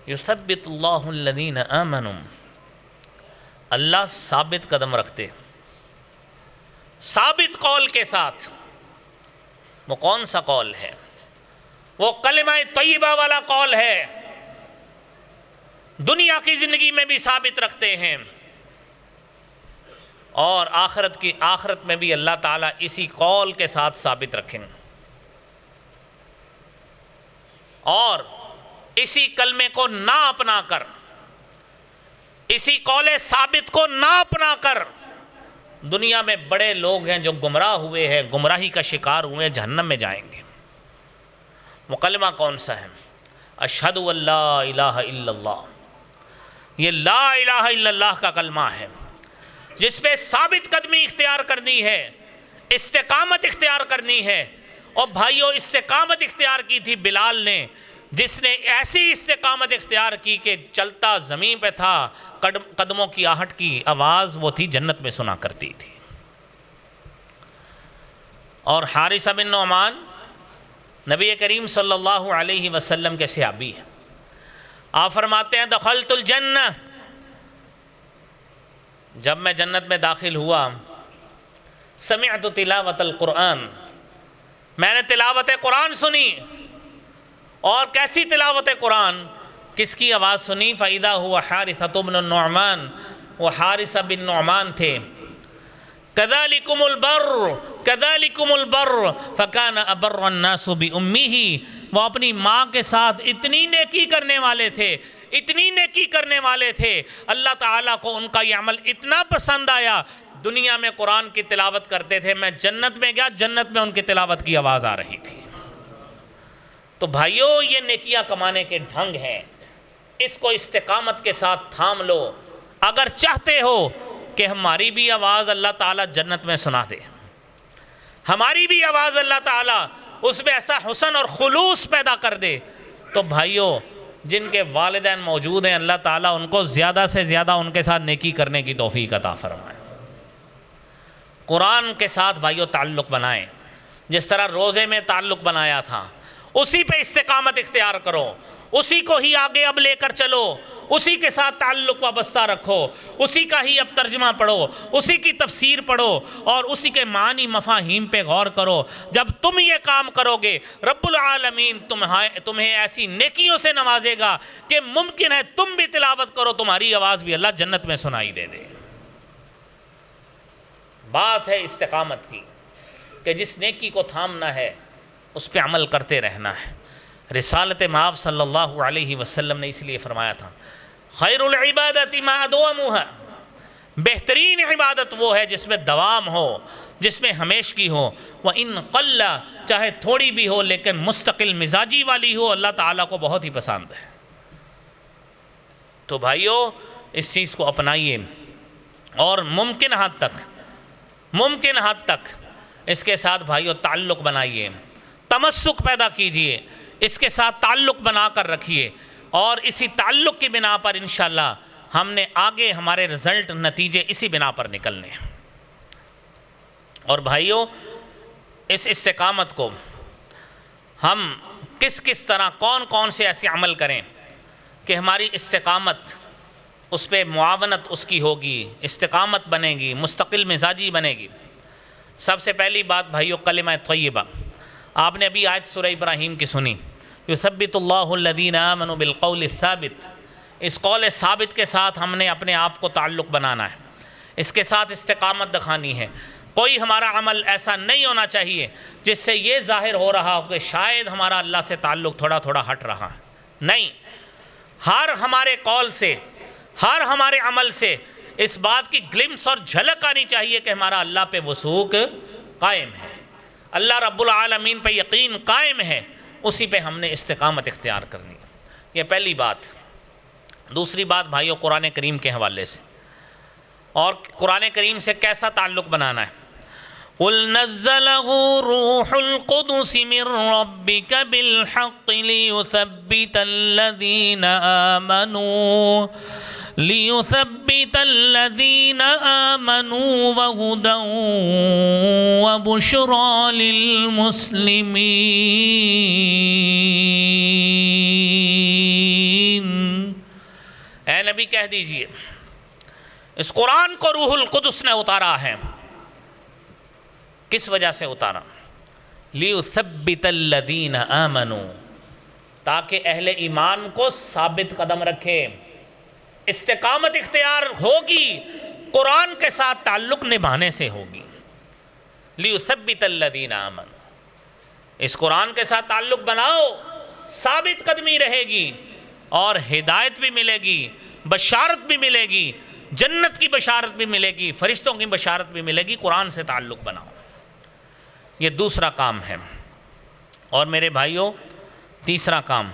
یثبت اللہ الذین آمنوا، اللہ ثابت قدم رکھتے، ثابت قول کے ساتھ۔ وہ کون سا قول ہے؟ وہ کلمہ طیبہ والا قول ہے، دنیا کی زندگی میں بھی ثابت رکھتے ہیں، اور آخرت میں بھی اللہ تعالیٰ اسی قول کے ساتھ ثابت رکھیں، اور اسی کلمے کو نہ اپنا کر، اسی قول ثابت کو نہ اپنا کر، دنیا میں بڑے لوگ ہیں جو گمراہ ہوئے ہیں، گمراہی کا شکار ہوئے ہیں، جہنم میں جائیں گے۔ وہ کلمہ کون سا ہے؟ اشہد ان لا الہ الا اللہ، یہ لا الہ الا اللہ کا کلمہ ہے، جس پہ ثابت قدمی اختیار کرنی ہے، استقامت اختیار کرنی ہے۔ اور بھائیو استقامت اختیار کی تھی بلال نے، جس نے ایسی استقامت اختیار کی کہ چلتا زمین پہ تھا، قدموں کی آہٹ کی آواز وہ تھی جنت میں سنا کرتی تھی۔ اور حارثہ بن نعمان نبی کریم صلی اللہ علیہ وسلم کے صحابی ہیں، آپ فرماتے ہیں دخلت الجنہ جب میں جنت میں داخل ہوا سمعت تلاوت القرآن، میں نے تلاوت قرآن سنی، اور کیسی تلاوت قرآن، کس کی آواز سنی؟ فَإِذَا هُوَ حَارِثَةُ بْنُ النُّعْمَانِ، وہ حارث بن نعمان تھے۔ كَذَلِكُمُ الْبَرُّ كَذَلِكُمُ الْبَرُّ فَكَانَ أَبَرَّ النَّاسُ بِأُمِّهِ، وہ اپنی ماں کے ساتھ اتنی نیکی کرنے والے تھے، اتنی نیکی کرنے والے تھے، اللہ تعالیٰ کو ان کا یہ عمل اتنا پسند آیا، دنیا میں قرآن کی تلاوت کرتے تھے، میں جنت میں گیا، جنت میں ان کی تلاوت کی آواز آ رہی تھی۔ تو بھائیو، یہ نیکیاں کمانے کے ڈھنگ ہیں، اس کو استقامت کے ساتھ تھام لو۔ اگر چاہتے ہو کہ ہماری بھی آواز اللہ تعالیٰ جنت میں سنا دے، ہماری بھی آواز اللہ تعالیٰ اس میں ایسا حسن اور خلوص پیدا کر دے، تو بھائیو جن کے والدین موجود ہیں اللہ تعالیٰ ان کو زیادہ سے زیادہ ان کے ساتھ نیکی کرنے کی توفیق عطا فرمائے۔ قرآن کے ساتھ بھائیو تعلق بنائیں، جس طرح روزے میں تعلق بنایا تھا، اسی پہ استقامت اختیار کرو، اسی کو ہی آگے اب لے کر چلو، اسی کے ساتھ تعلق وابستہ رکھو، اسی کا ہی اب ترجمہ پڑھو، اسی کی تفسیر پڑھو، اور اسی کے معنی مفاہیم پہ غور کرو۔ جب تم یہ کام کرو گے رب العالمین تمہیں ایسی نیکیوں سے نوازے گا کہ ممکن ہے تم بھی تلاوت کرو، تمہاری آواز بھی اللہ جنت میں سنائی دے دے۔ بات ہے استقامت کی کہ جس نیکی کو تھامنا ہے اس پہ عمل کرتے رہنا ہے۔ رسالت مآب صلی اللہ علیہ وسلم نے اس لیے فرمایا تھا خیر العبادت ما ادومها، بہترین عبادت وہ ہے جس میں دوام ہو، جس میں ہمیشگی ہو، وَإِن قَلَّ، چاہے تھوڑی بھی ہو لیکن مستقل مزاجی والی ہو، اللہ تعالیٰ کو بہت ہی پسند ہے۔ تو بھائیو اس چیز کو اپنائیے، اور ممکن حد تک اس کے ساتھ بھائیو تعلق بنائیے، تمسک پیدا کیجئے، اس کے ساتھ تعلق بنا کر رکھیے، اور اسی تعلق کی بنا پر انشاءاللہ ہم نے آگے ہمارے رزلٹ نتیجے اسی بنا پر نکلنے ہیں۔ اور بھائیو اس استقامت کو ہم کس طرح کون سے ایسے عمل کریں کہ ہماری استقامت اس پہ معاونت اس کی ہوگی، استقامت بنے گی، مستقل مزاجی بنے گی۔ سب سے پہلی بات بھائیو کلمہ طیبہ، آپ نے ابھی آیت سورہ ابراہیم کی سنی، یثبت اللہ الذین آمنوا بالقول الثابت، اس قول ثابت کے ساتھ ہم نے اپنے آپ کو تعلق بنانا ہے، اس کے ساتھ استقامت دکھانی ہے۔ کوئی ہمارا عمل ایسا نہیں ہونا چاہیے جس سے یہ ظاہر ہو رہا ہو کہ شاید ہمارا اللہ سے تعلق تھوڑا ہٹ رہا ہے، نہیں، ہر ہمارے قول سے، ہر ہمارے عمل سے اس بات کی گلمس اور جھلک آنی چاہیے کہ ہمارا اللہ پہ وثوق قائم ہے، اللہ رب العالمین پہ یقین قائم ہے، اسی پہ ہم نے استقامت اختیار کرنی ہے۔ یہ پہلی بات۔ دوسری بات بھائیو قرآن کریم کے حوالے سے، اور قرآن کریم سے کیسا تعلق بنانا ہے۔ قُلْ نَزَّلَهُ رُوحُ الْقُدُسِ مِنْ رَبِّكَ بِالْحَقِّ لِيُثَبِّتَ الَّذِينَ آمَنُوا وَهُدًى وَبُشْرَى لِلْمُسْلِمِينَ۔ اے نبی کہہ دیجئے اس قرآن کو روح القدس نے اتارا ہے۔ کس وجہ سے اتارا؟ لِيُثَبِّتَ الَّذِينَ آمَنُوا، تاکہ اہل ایمان کو ثابت قدم رکھے۔ استقامت اختیار ہوگی قرآن کے ساتھ تعلق نبھانے سے ہوگی۔ لِيُثَبِّتَ الَّذِينَ آمَنُوا، اس قرآن کے ساتھ تعلق بناؤ، ثابت قدمی رہے گی، اور ہدایت بھی ملے گی، بشارت بھی ملے گی، جنت کی بشارت بھی ملے گی، فرشتوں کی بشارت بھی ملے گی۔ قرآن سے تعلق بناؤ، یہ دوسرا کام ہے۔ اور میرے بھائیوں تیسرا کام،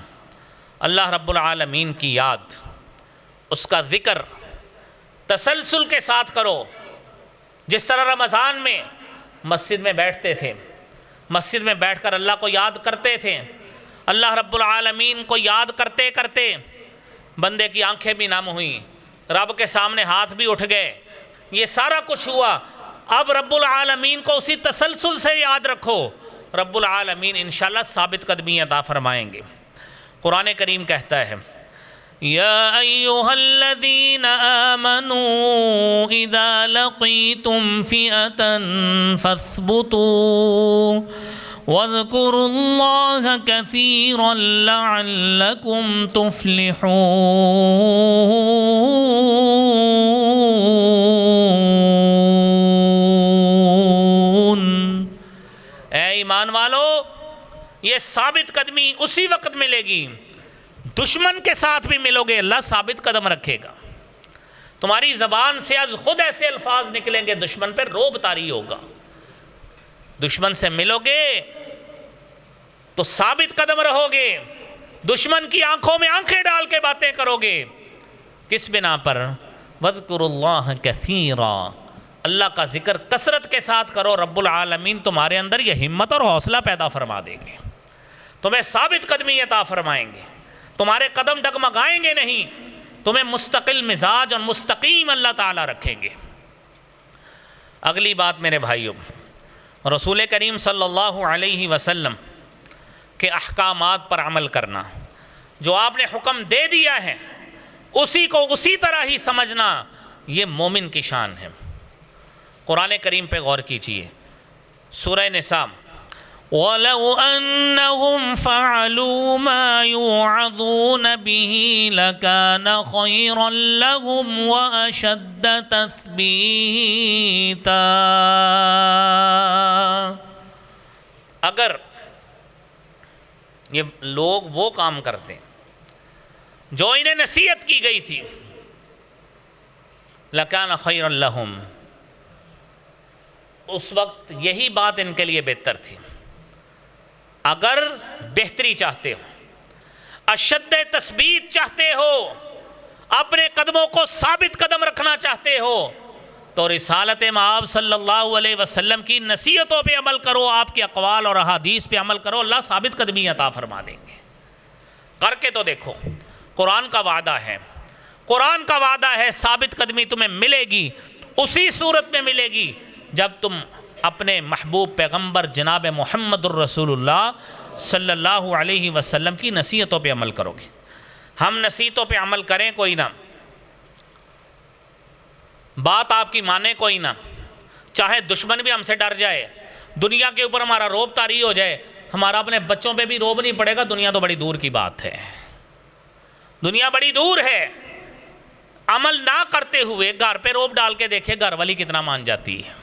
اللہ رب العالمین کی یاد، اس کا ذکر تسلسل کے ساتھ کرو۔ جس طرح رمضان میں مسجد میں بیٹھتے تھے، مسجد میں بیٹھ کر اللہ کو یاد کرتے تھے، اللہ رب العالمین کو یاد کرتے کرتے بندے کی آنکھیں بھی نم ہوئیں، رب کے سامنے ہاتھ بھی اٹھ گئے، یہ سارا کچھ ہوا۔ اب رب العالمین کو اسی تسلسل سے یاد رکھو، رب العالمین انشاءاللہ ثابت قدمی عطا فرمائیں گے۔ قرآن کریم کہتا ہے يا أيها الذين آمنوا إذا لقيتم فئة فاثبتوا واذكروا الله كثيرا لعلكم تفلحون۔ اے ایمان والو، یہ ثابت قدمی اسی وقت ملے گی، دشمن کے ساتھ بھی ملو گے اللہ ثابت قدم رکھے گا، تمہاری زبان سے از خود ایسے الفاظ نکلیں گے دشمن پر روب طاری ہوگا، دشمن سے ملو گے تو ثابت قدم رہو گے، دشمن کی آنکھوں میں آنکھیں ڈال کے باتیں کرو گے، کس بنا پر؟ وَاذْكُرُوا اللَّهَ كَثِيرًا، اللہ کا ذکر کثرت کے ساتھ کرو، رب العالمین تمہارے اندر یہ ہمت اور حوصلہ پیدا فرما دیں گے، تمہیں ثابت قدمی عطا فرمائیں گے، تمہارے قدم ڈگمگائیں گے نہیں، تمہیں مستقل مزاج اور مستقیم اللہ تعالیٰ رکھیں گے۔ اگلی بات میرے بھائیوں، رسول کریم صلی اللہ علیہ وسلم کے احکامات پر عمل کرنا، جو آپ نے حکم دے دیا ہے اسی کو اسی طرح ہی سمجھنا، یہ مومن کی شان ہے۔ قرآن کریم پہ غور کیجئے، سورہ نساء، وَلَوْ أَنَّهُمْ فَعَلُوا مَا يُوعَظُونَ بِهِ لَكَانَ خَيْرًا لَهُمْ وَأَشَدَّ تَثْبِيتًا۔ اگر یہ لوگ وہ کام کرتے جو انہیں نصیحت کی گئی تھی، لَكَانَ خَيْرًا لَهُمْ، اس وقت یہی بات ان کے لیے بہتر تھی۔ اگر بہتری چاہتے ہو، اشد تثبیت چاہتے ہو، اپنے قدموں کو ثابت قدم رکھنا چاہتے ہو، تو رسالت مآب صلی اللہ علیہ وسلم کی نصیحتوں پہ عمل کرو، آپ کے اقوال اور احادیث پہ عمل کرو، اللہ ثابت قدمی عطا فرما دیں گے۔ کر کے تو دیکھو، قرآن کا وعدہ ہے، قرآن کا وعدہ ہے ثابت قدمی تمہیں ملے گی، اسی صورت میں ملے گی جب تم اپنے محبوب پیغمبر جناب محمد الرسول اللہ صلی اللہ علیہ وسلم کی نصیحتوں پہ عمل کرو گے۔ ہم نصیحتوں پہ عمل کریں کوئی نہ، بات آپ کی مانے کوئی نہ، چاہے دشمن بھی ہم سے ڈر جائے، دنیا کے اوپر ہمارا روب طاری ہو جائے، ہمارا اپنے بچوں پہ بھی روب نہیں پڑے گا، دنیا تو بڑی دور کی بات ہے، دنیا بڑی دور ہے۔ عمل نہ کرتے ہوئے گھر پہ روب ڈال کے دیکھے گھر والی کتنا مان جاتی ہے۔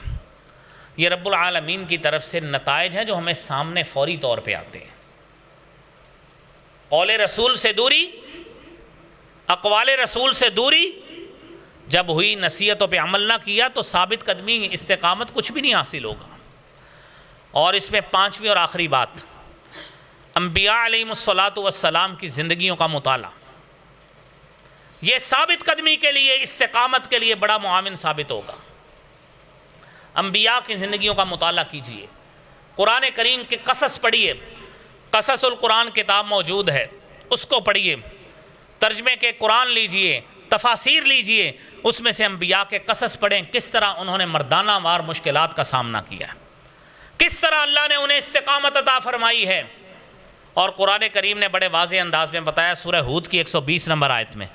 یہ رب العالمین کی طرف سے نتائج ہیں جو ہمیں سامنے فوری طور پہ آتے ہیں۔ قول رسول سے دوری، اقوال رسول سے دوری، جب ہوئی نصیحتوں پہ عمل نہ کیا تو ثابت قدمی استقامت کچھ بھی نہیں حاصل ہوگا۔ اور اس میں پانچویں اور آخری بات، انبیاء علیہم السلام کی زندگیوں کا مطالعہ، یہ ثابت قدمی کے لیے، استقامت کے لیے بڑا معاون ثابت ہوگا۔ انبیاء کی زندگیوں کا مطالعہ کیجئے، قرآن کریم کے قصص پڑھیے، قصص القرآن کتاب موجود ہے، اس کو پڑھیے، ترجمے کے قرآن لیجئے، تفاسیر لیجئے، اس میں سے انبیاء کے قصص پڑھیں، کس طرح انہوں نے مردانہ وار مشکلات کا سامنا کیا ہے، کس طرح اللہ نے انہیں استقامت عطا فرمائی ہے۔ اور قرآن کریم نے بڑے واضح انداز میں بتایا سورہ ہود کی 120 نمبر آیت میں،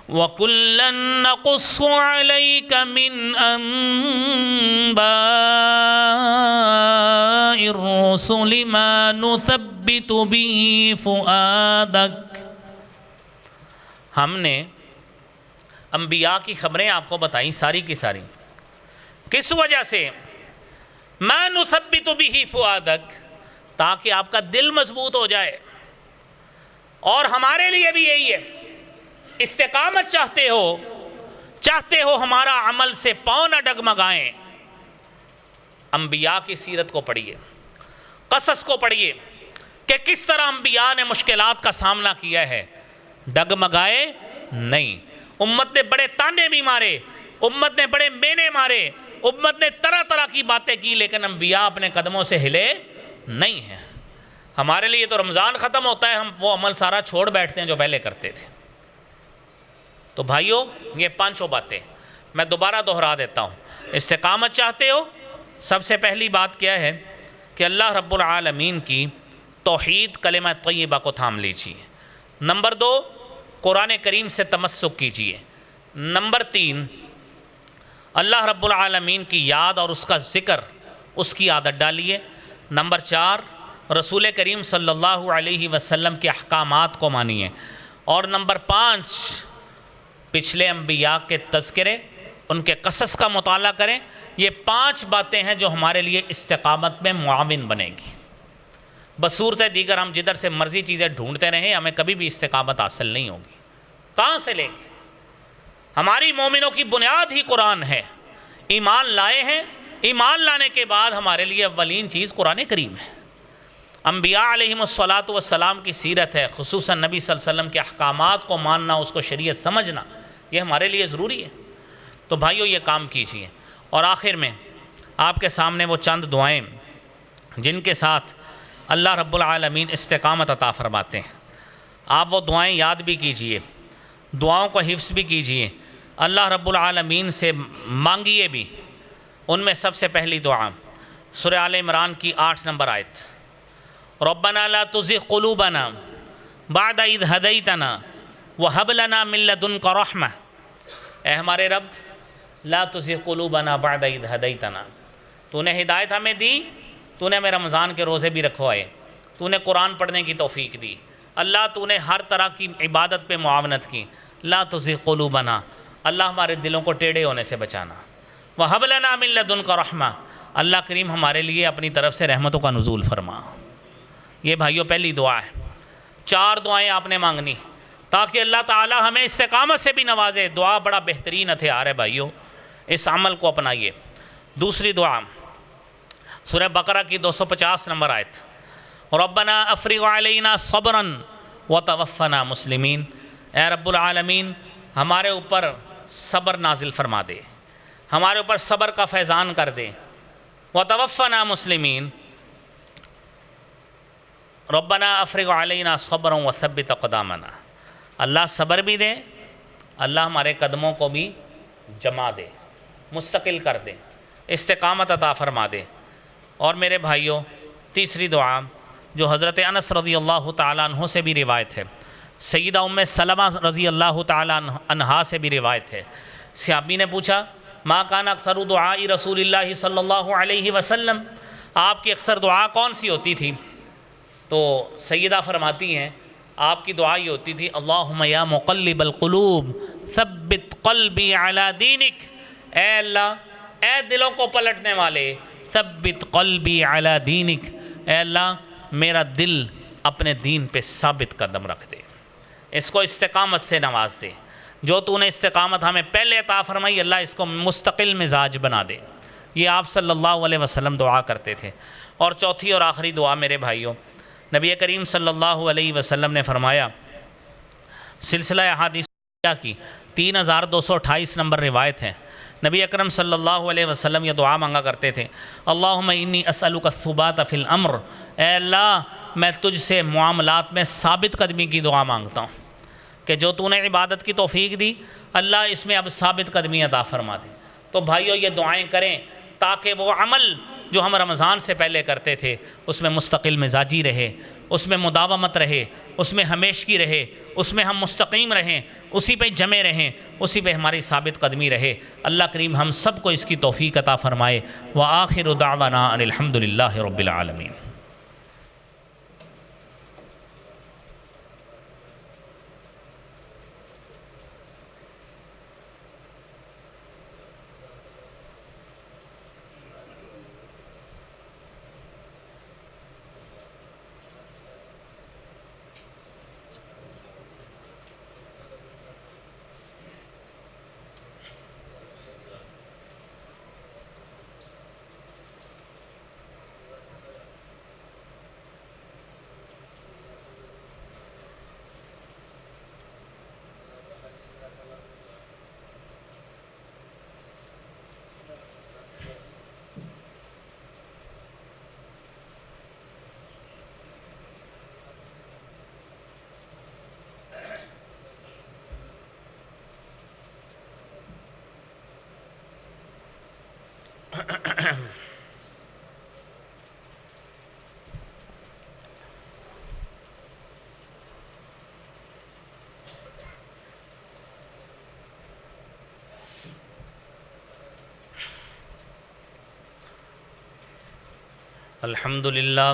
وَكُلًّا نَقُصُّ عَلَيْكَ مِنْ أَنْبَاءِ الرُّسُلِ مَا نُثَبِّتُ بِهِ فُؤَادَكَ، ہم نے انبیاء کی خبریں آپ کو بتائیں ساری کی ساری، کس وجہ سے؟ مَا نُثَبِّتُ بِهِ فُؤَادَكَ، تاکہ آپ کا دل مضبوط ہو جائے۔ اور ہمارے لیے بھی یہی ہے، استقامت چاہتے ہو ہمارا عمل سے پاؤں نہ ڈگمگائیں، انبیاء کی سیرت کو پڑھیے، قصص کو پڑھیے کہ کس طرح انبیاء نے مشکلات کا سامنا کیا ہے، ڈگمگائے نہیں۔ امت نے بڑے تانے بھی مارے، امت نے بڑے مینے مارے، امت نے طرح طرح کی باتیں کی، لیکن انبیاء اپنے قدموں سے ہلے نہیں ہیں۔ ہمارے لیے تو رمضان ختم ہوتا ہے، ہم وہ عمل سارا چھوڑ بیٹھتے ہیں جو پہلے کرتے تھے۔ تو بھائیوں، یہ پانچوں باتیں میں دوبارہ دہرا دیتا ہوں۔ استقامت چاہتے ہو، سب سے پہلی بات کیا ہے کہ اللہ رب العالمین کی توحید کلمہ طیبہ کو تھام لیجیے۔ نمبر 2، قرآن کریم سے تمسک کیجیے۔ نمبر 3، اللہ رب العالمین کی یاد اور اس کا ذکر، اس کی عادت ڈالیے۔ نمبر 4، رسول کریم صلی اللہ علیہ وسلم کے احکامات کو مانیے۔ اور نمبر 5، پچھلے انبیاء کے تذکرے، ان کے قصص کا مطالعہ کریں۔ یہ 5 باتیں ہیں جو ہمارے لیے استقامت میں معاون بنے گی۔ بصورت دیگر ہم جدھر سے مرضی چیزیں ڈھونڈتے رہیں، ہمیں کبھی بھی استقامت حاصل نہیں ہوگی۔ کہاں سے لیں گے؟ ہماری مومنوں کی بنیاد ہی قرآن ہے۔ ایمان لائے ہیں، ایمان لانے کے بعد ہمارے لیے اولین چیز قرآن کریم ہے۔ انبیاء علیہم الصلاۃ والسلام کی سیرت ہے، خصوصاً نبی صلی اللہ علیہ وسلم کے احکامات کو ماننا، اس کو شریعت سمجھنا، یہ ہمارے لیے ضروری ہے۔ تو بھائیو یہ کام کیجیے۔ اور آخر میں آپ کے سامنے وہ چند دعائیں جن کے ساتھ اللہ رب العالمین استقامت عطا فرماتے ہیں، آپ وہ دعائیں یاد بھی کیجیے، دعاؤں کو حفظ بھی کیجیے، اللہ رب العالمین سے مانگیے بھی۔ ان میں سب سے پہلی دعا سورہ آل عمران کی 8 نمبر آیت، ربنا لا تزغ قلوبنا بعد اذ ہدیتنا وہب لنا من لدنک رحمہ۔ اے ہمارے رب، لا تزغ قلوبنا بعد اذ ہدیتنا، تو نے ہدایت ہمیں دی، تو نے ہمیں رمضان کے روزے بھی رکھوائے، تو نے قرآن پڑھنے کی توفیق دی، اللہ تو نے ہر طرح کی عبادت پہ معاونت کی۔ لا تزغ قلوبنا، اللہ ہمارے دلوں کو ٹیڑھے ہونے سے بچانا۔ وہب لنا من لدنک رحمہ، اللہ کریم ہمارے لیے اپنی طرف سے رحمتوں کا نزول فرما۔ یہ بھائیوں پہلی دعا ہے۔ 4 دعائیں آپ نے مانگنی تاکہ اللہ تعالی ہمیں استقامت سے بھی نوازے۔ دعا بڑا بہترین ہتھیار ہے بھائیوں، اس عمل کو اپنائیے۔ دوسری دعا سورہ بقرہ کی 250 نمبر آیت، ربنا افرغ علینا صبرا وتوفنا مسلمین۔ اے رب العالمین، ہمارے اوپر صبر نازل فرما دے، ہمارے اوپر صبر کا فیضان کر دے۔ وتوفنا مسلمین، ربنا افرغ علینا صبرا وثبت اقدامنا، اللہ صبر بھی دے، اللہ ہمارے قدموں کو بھی جما دے، مستقل کر دے، استقامت عطا فرما دے۔ اور میرے بھائیوں، تیسری دعا جو حضرت انس رضی اللہ تعالیٰ عنہ سے بھی روایت ہے، سیدہ ام سلمہ رضی اللہ تعالیٰ عنہا سے بھی روایت ہے۔ صحابی نے پوچھا، ما کان اکثر دعائی رسول اللہ صلی اللہ علیہ وسلم، آپ کی اکثر دعا کون سی ہوتی تھی؟ تو سیدہ فرماتی ہیں آپ کی دعا یہ ہوتی تھی، اللہم یا مقلب القلوب ثبت قلبی علی دینک۔ اے اللہ، اے دلوں کو پلٹنے والے، ثبت قلبی علی دینک، اے اللہ میرا دل اپنے دین پہ ثابت قدم رکھ دے، اس کو استقامت سے نواز دے۔ جو تو نے استقامت ہمیں پہلے عطا فرمائی، اللہ اس کو مستقل مزاج بنا دے۔ یہ آپ صلی اللہ علیہ وسلم دعا کرتے تھے۔ اور چوتھی اور آخری دعا میرے بھائیوں، نبی کریم صلی اللہ علیہ وسلم نے فرمایا، سلسلہ احادیث کی 3228 نمبر روایت ہے، نبی اکرم صلی اللہ علیہ وسلم یہ دعا مانگا کرتے تھے، اللہم انی اسألک الثبات فی الامر، اے اللہ میں تجھ سے معاملات میں ثابت قدمی کی دعا مانگتا ہوں کہ جو تو نے عبادت کی توفیق دی، اللہ اس میں اب ثابت قدمی عطا فرما دے۔ تو بھائیو یہ دعائیں کریں تاکہ وہ عمل جو ہم رمضان سے پہلے کرتے تھے اس میں مستقل مزاجی رہے، اس میں مداومت رہے، اس میں ہمیشگی رہے، اس میں ہم مستقیم رہیں، اسی پہ جمے رہیں، اسی پہ ہماری ثابت قدمی رہے۔ اللہ کریم ہم سب کو اس کی توفیق عطا فرمائے۔ وآخر دعوانا ان الحمد للہ رب العالمین۔ الحمد للہ